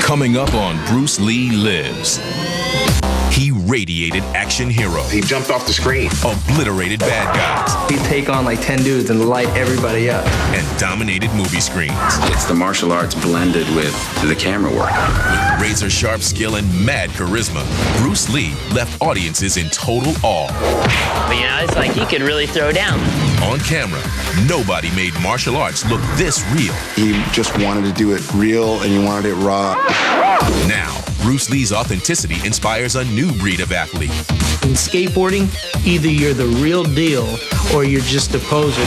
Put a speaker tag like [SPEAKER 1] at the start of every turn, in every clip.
[SPEAKER 1] Coming up on Bruce Lee Lives. He radiated action heroes.
[SPEAKER 2] He jumped off the screen.
[SPEAKER 1] Obliterated bad guys.
[SPEAKER 3] He'd take on like 10 dudes and light everybody up.
[SPEAKER 1] And dominated movie screens.
[SPEAKER 4] It's the martial arts blended with the camera work.
[SPEAKER 1] With razor-sharp skill and mad charisma, Bruce Lee left audiences in total awe.
[SPEAKER 5] But, it's like he could really throw down.
[SPEAKER 1] On camera, nobody made martial arts look this real.
[SPEAKER 6] He just wanted to do it real and he wanted it raw.
[SPEAKER 1] Now, Bruce Lee's authenticity inspires a new breed of athlete.
[SPEAKER 7] In skateboarding, either you're the real deal or you're just a poser.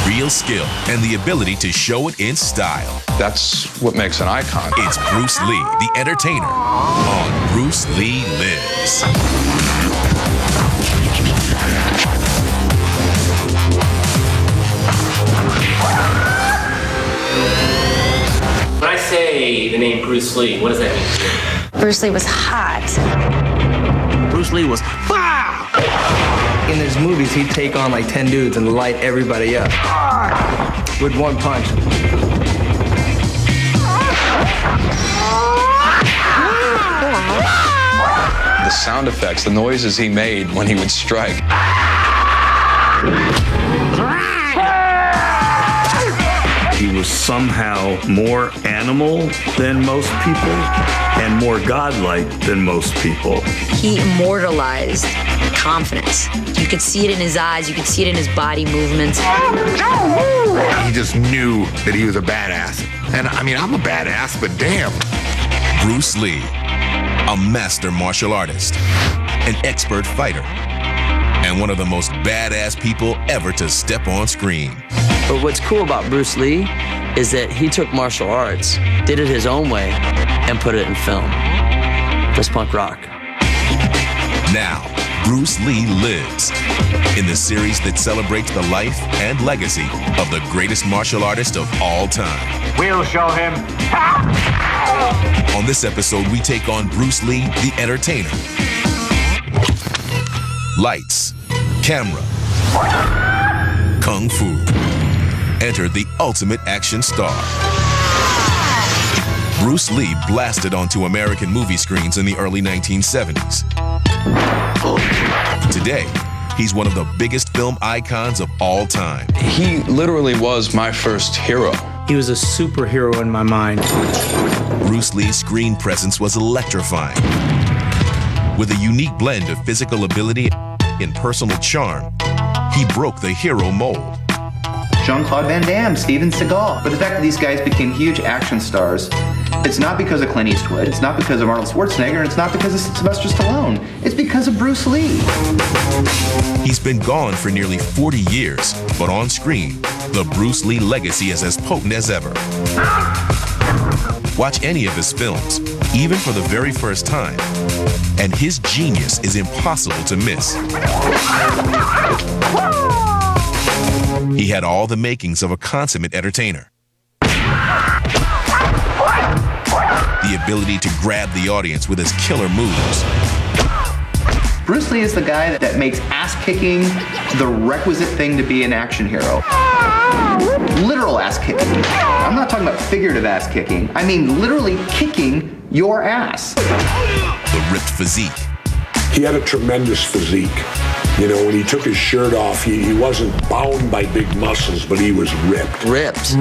[SPEAKER 1] Real skill and the ability to show it in style.
[SPEAKER 8] That's what makes an icon.
[SPEAKER 1] It's Bruce Lee, the entertainer, on Bruce Lee Lives.
[SPEAKER 9] When I say the name Bruce Lee, what does that mean to you?
[SPEAKER 10] Bruce Lee was hot.
[SPEAKER 3] Bruce Lee was wow! In his movies, he'd take on like 10 dudes and light everybody up with one punch.
[SPEAKER 8] The sound effects, the noises he made when he would strike.
[SPEAKER 11] He was somehow more animal than most people and more godlike than most people.
[SPEAKER 10] He immortalized confidence. You could see it in his eyes. You could see it in his body movements.
[SPEAKER 2] He just knew that he was a badass. And I mean, I'm a badass, but damn.
[SPEAKER 1] Bruce Lee, a master martial artist, an expert fighter, and one of the most badass people ever to step on screen.
[SPEAKER 3] But what's cool about Bruce Lee is that he took martial arts, did it his own way, and put it in film. That's punk rock.
[SPEAKER 1] Now, Bruce Lee Lives, in the series that celebrates the life and legacy of the greatest martial artist of all time.
[SPEAKER 9] We'll show him.
[SPEAKER 1] On this episode, we take on Bruce Lee, the entertainer. Lights, camera, kung fu. Enter the ultimate action star. Bruce Lee blasted onto American movie screens in the early 1970s. Today, he's one of the biggest film icons of all time.
[SPEAKER 8] He literally was my first hero.
[SPEAKER 7] He was a superhero in my mind.
[SPEAKER 1] Bruce Lee's screen presence was electrifying. With a unique blend of physical ability and personal charm, he broke the hero mold.
[SPEAKER 12] Jean-Claude Van Damme, Steven Seagal. But the fact that these guys became huge action stars, it's not because of Clint Eastwood, it's not because of Arnold Schwarzenegger, and it's not because of Sylvester Stallone. It's because of Bruce Lee.
[SPEAKER 1] He's been gone for nearly 40 years, but on screen, the Bruce Lee legacy is as potent as ever. Watch any of his films, even for the very first time, and his genius is impossible to miss. He had all the makings of a consummate entertainer. The ability to grab the audience with his killer moves.
[SPEAKER 12] Bruce Lee is the guy that makes ass-kicking the requisite thing to be an action hero. Literal ass-kicking. I'm not talking about figurative ass-kicking. I mean literally kicking your ass.
[SPEAKER 1] The ripped physique.
[SPEAKER 13] He had a tremendous physique. You know, when he took his shirt off, he wasn't bound by big muscles, but he was ripped.
[SPEAKER 3] Ripped.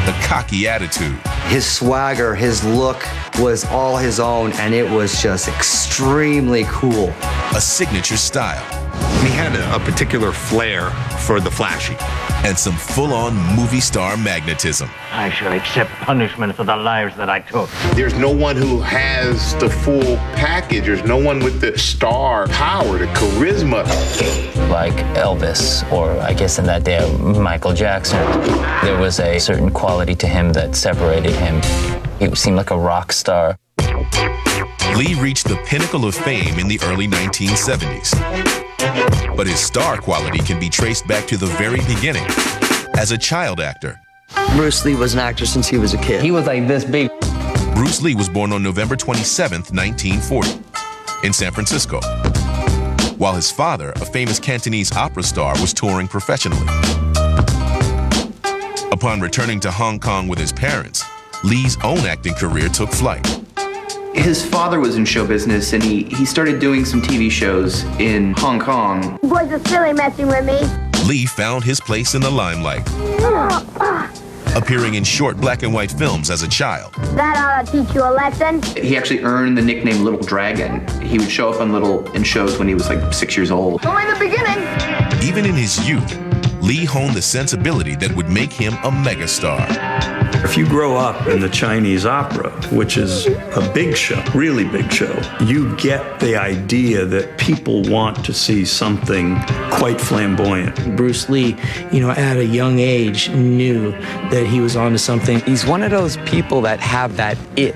[SPEAKER 1] The cocky attitude.
[SPEAKER 3] His swagger, his look was all his own, and it was just extremely cool.
[SPEAKER 1] A signature style.
[SPEAKER 2] He had a particular flair for the flashy.
[SPEAKER 1] And some full-on movie star magnetism.
[SPEAKER 9] I shall accept punishment for the lives that I took.
[SPEAKER 2] There's no one who has the full package. There's no one with the star power, the charisma.
[SPEAKER 5] Like Elvis, or I guess in that day, Michael Jackson. There was a certain quality to him that separated him. He seemed like a rock star.
[SPEAKER 1] Lee reached the pinnacle of fame in the early 1970s. But his star quality can be traced back to the very beginning, as a child actor.
[SPEAKER 3] Bruce Lee was an actor since he was a kid. He was like this big.
[SPEAKER 1] Bruce Lee was born on November 27, 1940, in San Francisco, while his father, a famous Cantonese opera star, was touring professionally. Upon returning to Hong Kong with his parents, Lee's own acting career took flight.
[SPEAKER 12] His father was in show business, and he started doing some TV shows in Hong Kong.
[SPEAKER 14] You boys are silly messing with me.
[SPEAKER 1] Lee found his place in the limelight, appearing in short black and white films as a child.
[SPEAKER 14] That ought to teach you a lesson.
[SPEAKER 12] He actually earned the nickname Little Dragon. He would show up in shows when he was like 6 years old.
[SPEAKER 14] Only the beginning.
[SPEAKER 1] Even in his youth, Lee honed the sensibility that would make him a megastar.
[SPEAKER 11] If you grow up in the Chinese opera, which is a big show, really big show, you get the idea that people want to see something quite flamboyant.
[SPEAKER 7] Bruce Lee, at a young age knew that he was onto something.
[SPEAKER 15] He's one of those people that have that it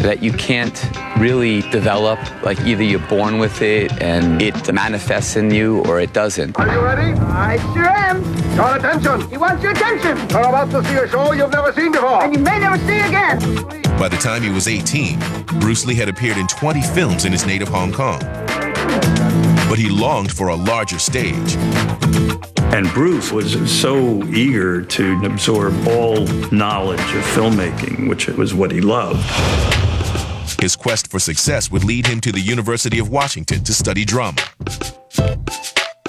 [SPEAKER 15] that you can't really develop. Like either you're born with it and it manifests in you or it doesn't.
[SPEAKER 14] Are you ready? I sure am.
[SPEAKER 16] Your attention.
[SPEAKER 14] He wants your attention.
[SPEAKER 16] You're about to see a show you've never seen before.
[SPEAKER 14] And you may never see again.
[SPEAKER 1] By the time he was 18, Bruce Lee had appeared in 20 films in his native Hong Kong. But he longed for a larger stage.
[SPEAKER 11] And Bruce was so eager to absorb all knowledge of filmmaking, which was what he loved.
[SPEAKER 1] His quest for success would lead him to the University of Washington to study drama,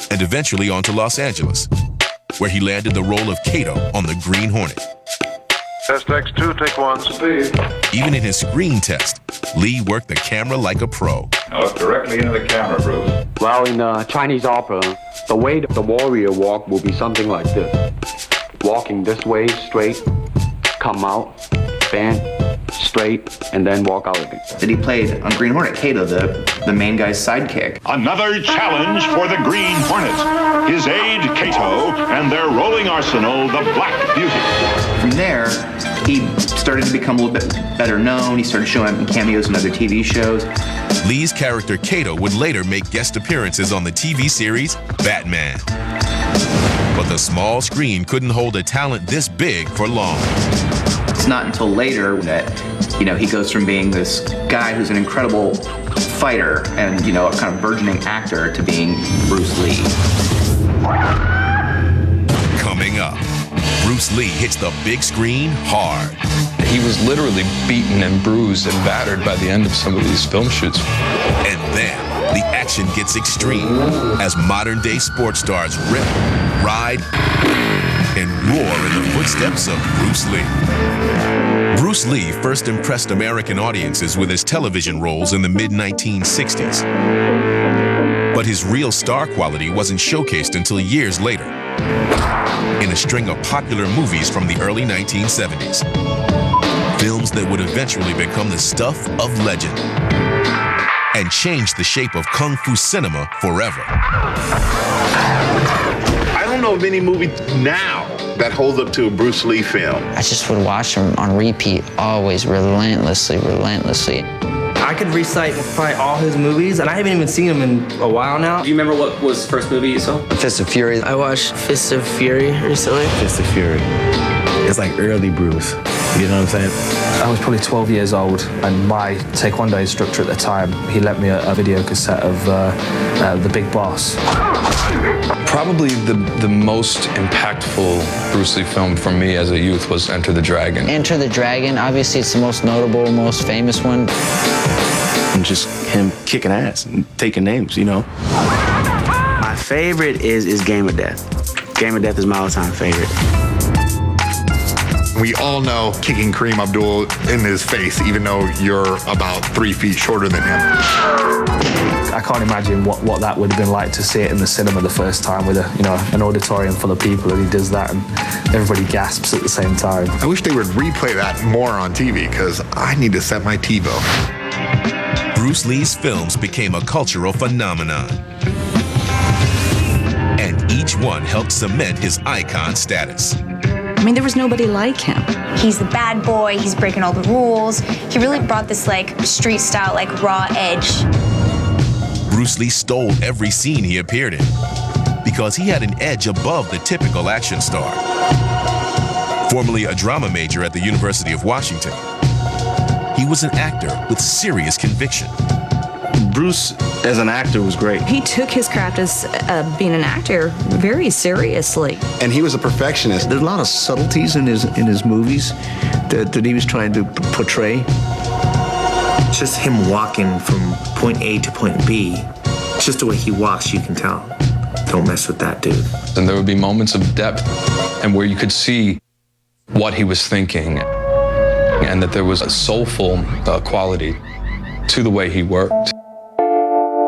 [SPEAKER 1] and eventually on to Los Angeles, where he landed the role of Kato on the Green Hornet.
[SPEAKER 16] Test X2, take one, speed.
[SPEAKER 1] Even in his screen test, Lee worked the camera like a pro.
[SPEAKER 17] Now look directly into the camera, Bruce.
[SPEAKER 18] Well, in Chinese opera, the way the warrior walk will be something like this. Walking this way, straight, come out, bend, straight, and then walk out again.
[SPEAKER 12] That he played on Green Hornet, Kato, the main guy's sidekick.
[SPEAKER 19] Another challenge for the Green Hornet. His aide, Kato, and their rolling arsenal, the Black Beauty.
[SPEAKER 12] From there, he started to become a little bit better known. He started showing up in cameos in other TV shows.
[SPEAKER 1] Lee's character Kato would later make guest appearances on the TV series Batman. But the small screen couldn't hold a talent this big for long.
[SPEAKER 12] It's not until later that, he goes from being this guy who's an incredible fighter and, a kind of burgeoning actor to being Bruce Lee.
[SPEAKER 1] Coming up, Bruce Lee hits the big screen hard.
[SPEAKER 8] He was literally beaten and bruised and battered by the end of some of these film shoots.
[SPEAKER 1] And then the action gets extreme as modern-day sports stars rip, ride, and roar in the footsteps of Bruce Lee. Bruce Lee first impressed American audiences with his television roles in the mid-1960s. But his real star quality wasn't showcased until years later, in a string of popular movies from the early 1970s. Films that would eventually become the stuff of legend and change the shape of Kung Fu cinema forever.
[SPEAKER 2] I don't know of any movie now that holds up to a Bruce Lee film.
[SPEAKER 5] I just would watch him on repeat, always, relentlessly.
[SPEAKER 3] I could recite probably all his movies, and I haven't even seen him in a while now.
[SPEAKER 9] Do you remember what was the first movie you saw?
[SPEAKER 15] Fist of Fury.
[SPEAKER 7] I watched Fist of Fury recently.
[SPEAKER 3] Fist of Fury. It's like early Bruce. You know what I'm saying? I was probably 12 years old, and my Taekwondo instructor at the time, he lent me a video cassette of The Big Boss.
[SPEAKER 8] Probably the most impactful Bruce Lee film for me as a youth was Enter the Dragon.
[SPEAKER 5] Enter the Dragon, obviously it's the most notable, most famous one.
[SPEAKER 3] And just him kicking ass and taking names, My favorite is Game of Death. Game of Death is my all-time favorite.
[SPEAKER 6] We all know kicking Kareem Abdul in his face, even though you're about 3 feet shorter than him.
[SPEAKER 3] I can't imagine what that would have been like to see it in the cinema the first time with an auditorium full of people, and he does that and everybody gasps at the same time.
[SPEAKER 6] I wish they would replay that more on TV, because I need to set my TiVo.
[SPEAKER 1] Bruce Lee's films became a cultural phenomenon, and each one helped cement his icon status.
[SPEAKER 10] I mean, there was nobody like him. He's the bad boy, he's breaking all the rules. He really brought this street style, raw edge.
[SPEAKER 1] Bruce Lee stole every scene he appeared in because he had an edge above the typical action star. Formerly a drama major at the University of Washington, he was an actor with serious conviction.
[SPEAKER 3] Bruce, as an actor, was great.
[SPEAKER 10] He took his craft as being an actor very seriously.
[SPEAKER 6] And he was a perfectionist.
[SPEAKER 7] There's a lot of subtleties in his movies
[SPEAKER 20] that he was trying to portray.
[SPEAKER 21] Just him walking from point A to point B, just the way he walks, you can tell. Don't mess with that dude.
[SPEAKER 8] And there would be moments of depth and where you could see what he was thinking and that there was a soulful quality to the way he worked.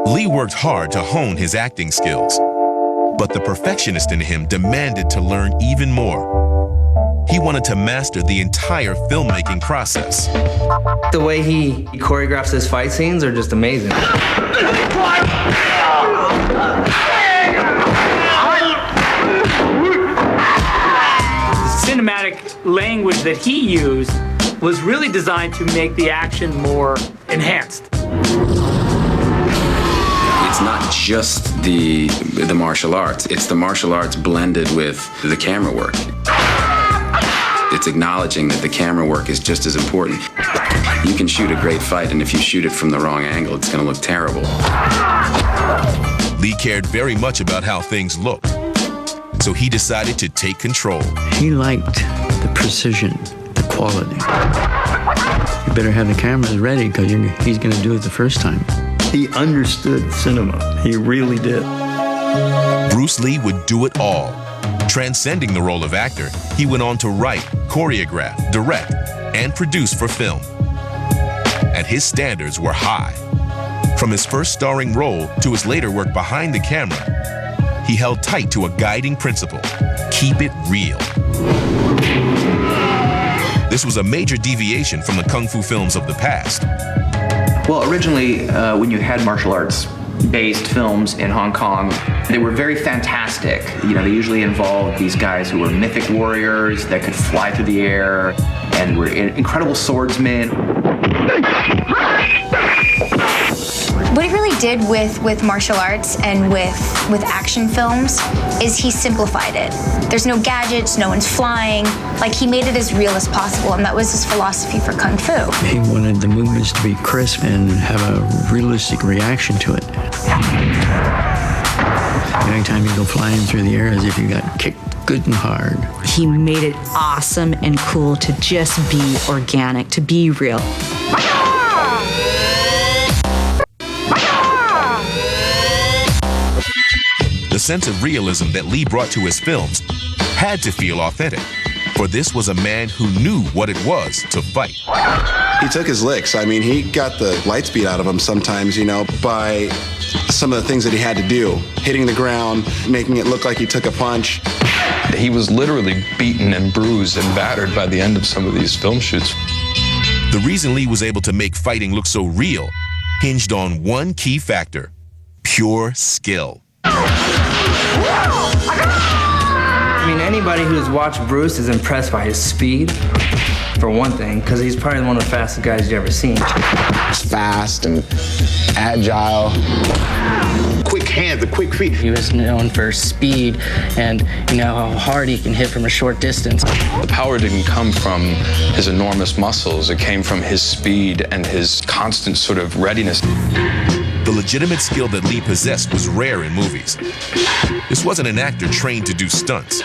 [SPEAKER 1] Lee worked hard to hone his acting skills, but the perfectionist in him demanded to learn even more. He wanted to master the entire filmmaking process.
[SPEAKER 3] The way he choreographs his fight scenes are just amazing.
[SPEAKER 7] The cinematic language that he used was really designed to make the action more enhanced.
[SPEAKER 4] It's not just the martial arts, it's the martial arts blended with the camera work. It's acknowledging that the camera work is just as important. You can shoot a great fight, and if you shoot it from the wrong angle, it's going to look terrible.
[SPEAKER 1] Lee cared very much about how things looked, so he decided to take control.
[SPEAKER 22] He liked the precision, the quality. You better have the cameras ready because he's going to do it the first time.
[SPEAKER 11] He understood cinema. He really did.
[SPEAKER 1] Bruce Lee would do it all. Transcending the role of actor, he went on to write, choreograph, direct, and produce for film. And his standards were high. From his first starring role to his later work behind the camera, he held tight to a guiding principle: keep it real. This was a major deviation from the kung fu films of the past.
[SPEAKER 12] Well, originally, when you had martial arts based films in Hong Kong, they were very fantastic. You know, they usually involved these guys who were mythic warriors that could fly through the air and were incredible swordsmen.
[SPEAKER 10] What he really did with martial arts and with action films is he simplified it. There's no gadgets, no one's flying. Like, he made it as real as possible, and that was his philosophy for Kung Fu.
[SPEAKER 22] He wanted the movements to be crisp and have a realistic reaction to it. Every time you go flying through the air as if you got kicked good and hard.
[SPEAKER 23] He made it awesome and cool to just be organic, to be real.
[SPEAKER 1] The sense of realism that Lee brought to his films had to feel authentic, for this was a man who knew what it was to fight.
[SPEAKER 24] He took his licks. I mean, he got the light speed out of him sometimes, you know, by some of the things that he had to do. Hitting the ground, making it look like he took a punch.
[SPEAKER 8] He was literally beaten and bruised and battered by the end of some of these film shoots.
[SPEAKER 1] The reason Lee was able to make fighting look so real hinged on one key factor: pure skill.
[SPEAKER 3] I mean, anybody who's watched Bruce is impressed by his speed, for one thing, because he's probably one of the fastest guys you've ever seen.
[SPEAKER 25] He's fast and agile.
[SPEAKER 2] Quick hands, the quick feet.
[SPEAKER 26] He was known for speed and, you know, how hard he can hit from a short distance.
[SPEAKER 8] The power didn't come from his enormous muscles. It came from his speed and his constant sort of readiness.
[SPEAKER 1] The legitimate skill that Lee possessed was rare in movies. This wasn't an actor trained to do stunts.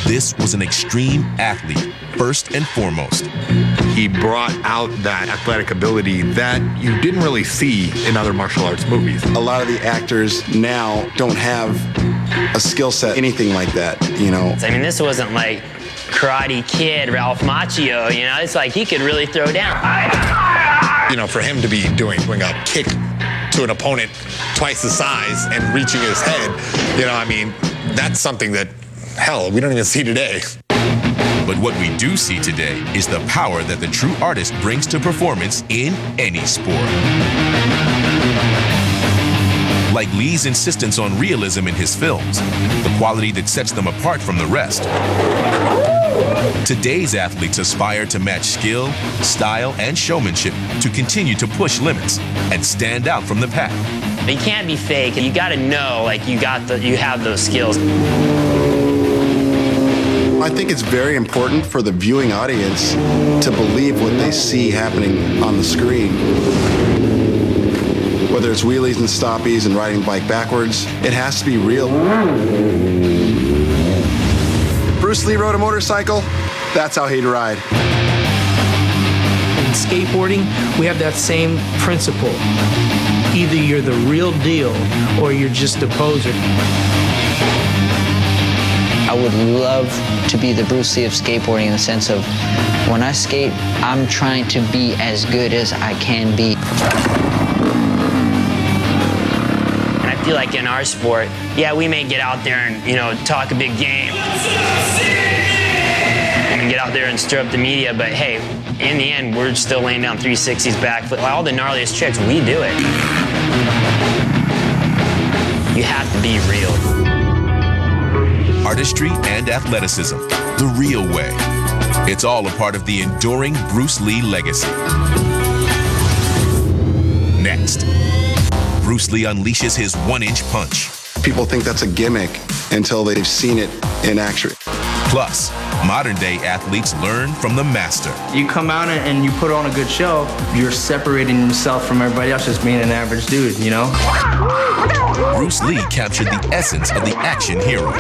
[SPEAKER 1] This was an extreme athlete, first and foremost.
[SPEAKER 6] He brought out that athletic ability that you didn't really see in other martial arts movies.
[SPEAKER 24] A lot of the actors now don't have a skill set, anything like that, you know.
[SPEAKER 9] I mean, this wasn't like Karate Kid, Ralph Macchio, you know? It's like he could really throw down.
[SPEAKER 6] You know, for him to be doing a kick to an opponent twice the size and reaching his head, you know, I mean, that's something that, hell, we don't even see today.
[SPEAKER 1] But what we do see today is the power that the true artist brings to performance in any sport. Like Lee's insistence on realism in his films, the quality that sets them apart from the rest. Today's athletes aspire to match skill, style, and showmanship to continue to push limits and stand out from the pack.
[SPEAKER 9] You can't be fake. You got to know, like, you have those skills.
[SPEAKER 24] I think it's very important for the viewing audience to believe what they see happening on the screen. Whether it's wheelies and stoppies and riding the bike backwards, it has to be real. Bruce Lee rode a motorcycle, that's how he'd ride.
[SPEAKER 26] In skateboarding, we have that same principle. Either you're the real deal or you're just a poser. I would love to be the Bruce Lee of skateboarding in the sense of when I skate, I'm trying to be as good as I can be.
[SPEAKER 9] And I feel like in our sport, yeah, we may get out there and, talk a big game. And get out there and stir up the media, but hey, in the end, we're still laying down 360s, backflip, all the gnarliest tricks, we do it. You have to be real.
[SPEAKER 1] Artistry and athleticism, the real way. It's all a part of the enduring Bruce Lee legacy. Next, Bruce Lee unleashes his 1-inch punch.
[SPEAKER 24] People think that's a gimmick until they've seen it in action.
[SPEAKER 1] Plus, modern-day athletes learn from the master.
[SPEAKER 26] You come out and you put on a good show, you're separating yourself from everybody else just being an average dude,
[SPEAKER 1] Bruce Lee captured the essence of the action hero.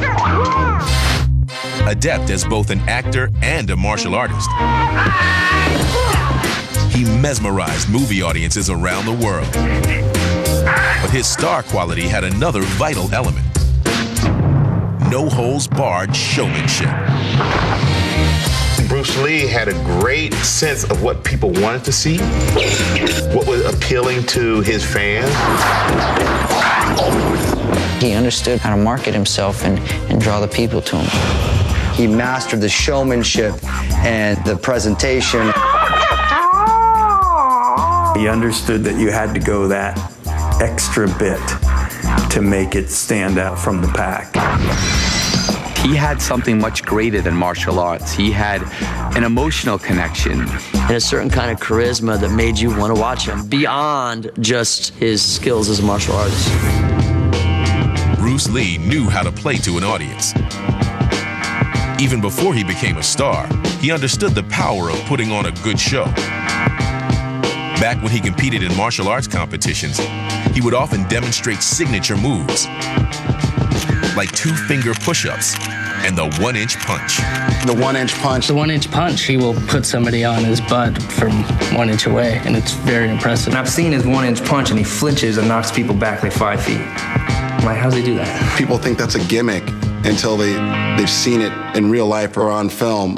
[SPEAKER 1] Adept as both an actor and a martial artist, he mesmerized movie audiences around the world. But his star quality had another vital element: no-holds-barred showmanship.
[SPEAKER 2] Bruce Lee had a great sense of what people wanted to see, what was appealing to his fans.
[SPEAKER 26] He understood how to market himself and draw the people to him.
[SPEAKER 13] He mastered the showmanship and the presentation.
[SPEAKER 11] He understood that you had to go that extra bit to make it stand out from the pack.
[SPEAKER 15] He had something much greater than martial arts. He had an emotional connection.
[SPEAKER 26] And a certain kind of charisma that made you want to watch him beyond just his skills as a martial artist.
[SPEAKER 1] Bruce Lee knew how to play to an audience. Even before he became a star, he understood the power of putting on a good show. Back when he competed in martial arts competitions, he would often demonstrate signature moves, like 2-finger push-ups and the 1-inch punch.
[SPEAKER 24] The 1-inch punch.
[SPEAKER 26] The 1-inch punch, he will put somebody on his butt from 1 inch away, and it's very impressive. And I've seen his 1-inch punch, and he flinches and knocks people back like 5 feet. I'm like, how's he do that?
[SPEAKER 24] People think that's a gimmick until they've seen it in real life or on film.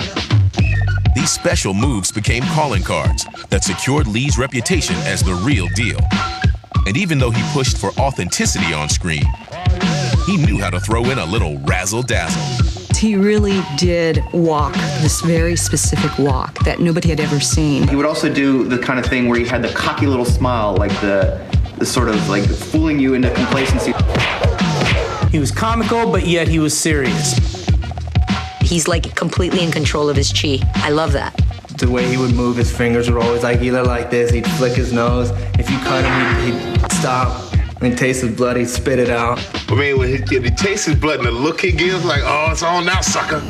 [SPEAKER 1] These special moves became calling cards that secured Lee's reputation as the real deal. And even though he pushed for authenticity on screen, he knew how to throw in a little razzle-dazzle.
[SPEAKER 14] He really did walk this very specific walk that nobody had ever seen.
[SPEAKER 12] He would also do the kind of thing where he had the cocky little smile, like the sort of like fooling you into complacency.
[SPEAKER 26] He was comical, but yet he was serious.
[SPEAKER 14] He's like completely in control of his chi. I love that.
[SPEAKER 26] The way he would move his fingers were always like either like this, he'd flick his nose. If you cut him, he'd stop. When he tastes his blood, he'd spit it out.
[SPEAKER 2] I mean, when he tastes his blood and the look he gives, like, oh, it's on now, sucker.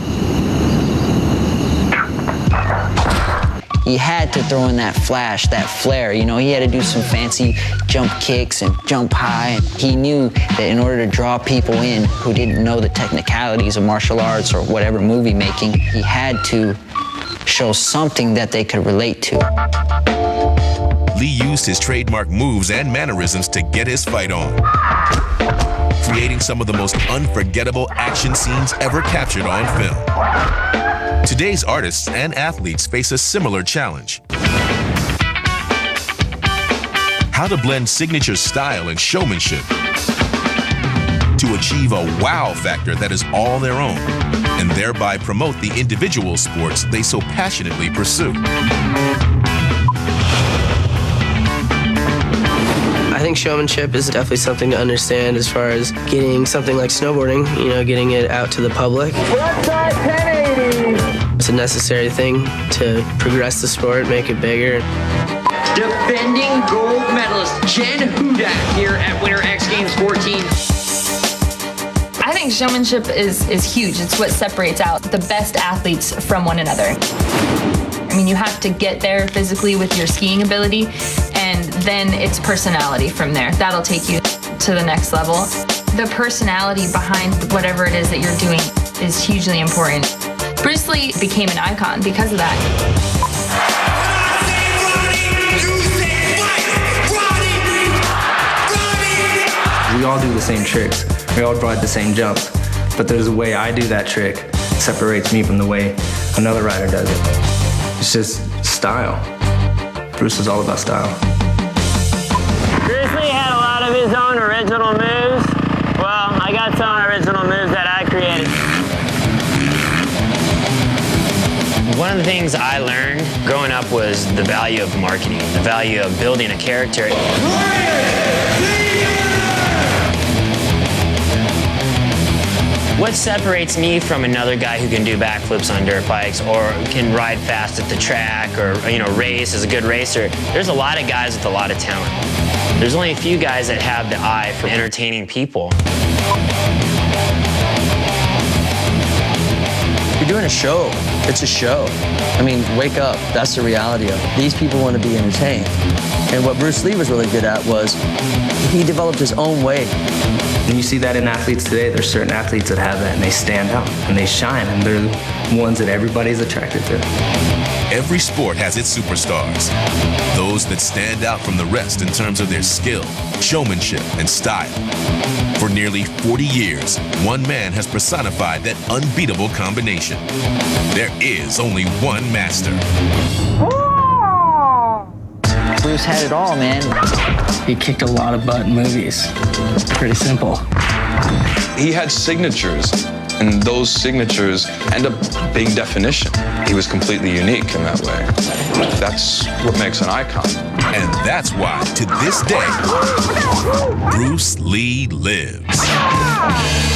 [SPEAKER 26] He had to throw in that flash, that flair. He had to do some fancy jump kicks and jump high. He knew that in order to draw people in who didn't know the technicalities of martial arts or whatever movie making, he had to show something that they could relate to.
[SPEAKER 1] Lee used his trademark moves and mannerisms to get his fight on, creating some of the most unforgettable action scenes ever captured on film. Today's artists and athletes face a similar challenge: how to blend signature style and showmanship to achieve a wow factor that is all their own, and thereby promote the individual sports they so passionately pursue.
[SPEAKER 26] I think showmanship is definitely something to understand as far as getting something like snowboarding, getting it out to the public. It's a necessary thing to progress the sport, make it bigger.
[SPEAKER 16] Defending gold medalist Jen Hudak here at Winter X Games 14.
[SPEAKER 17] I think showmanship is huge. It's what separates out the best athletes from one another. I mean, you have to get there physically with your skiing ability, and then it's personality from there. That'll take you to the next level. The personality behind whatever it is that you're doing is hugely important. Bruce Lee became an icon because of that.
[SPEAKER 3] all do the same tricks. We all ride the same jumps. But there's a way I do that trick that separates me from the way another rider does it. It's just style. Bruce is all about style.
[SPEAKER 9] Bruce Lee had a lot of his own original moves. Well, I got some original moves that I created. One of the things I learned growing up was the value of marketing, the value of building a character. What separates me from another guy who can do backflips on dirt bikes or can ride fast at the track or, race, is a good racer? There's a lot of guys with a lot of talent. There's only a few guys that have the eye for entertaining people.
[SPEAKER 26] You're doing a show. It's a show. I mean, wake up. That's the reality of it. These people want to be entertained. And what Bruce Lee was really good at was he developed his own way.
[SPEAKER 3] And you see that in athletes today. There's certain athletes that have that and they stand out and they shine and they're the ones that everybody's attracted to.
[SPEAKER 1] Every sport has its superstars. Those that stand out from the rest in terms of their skill, showmanship, and style. For nearly 40 years, one man has personified that unbeatable combination. There is only one master.
[SPEAKER 26] Bruce had it all, man.
[SPEAKER 3] He kicked a lot of butt in movies. Pretty simple.
[SPEAKER 8] He had signatures, and those signatures end up being definition. He was completely unique in that way. That's what makes an icon.
[SPEAKER 1] And that's why, to this day, Bruce Lee lives.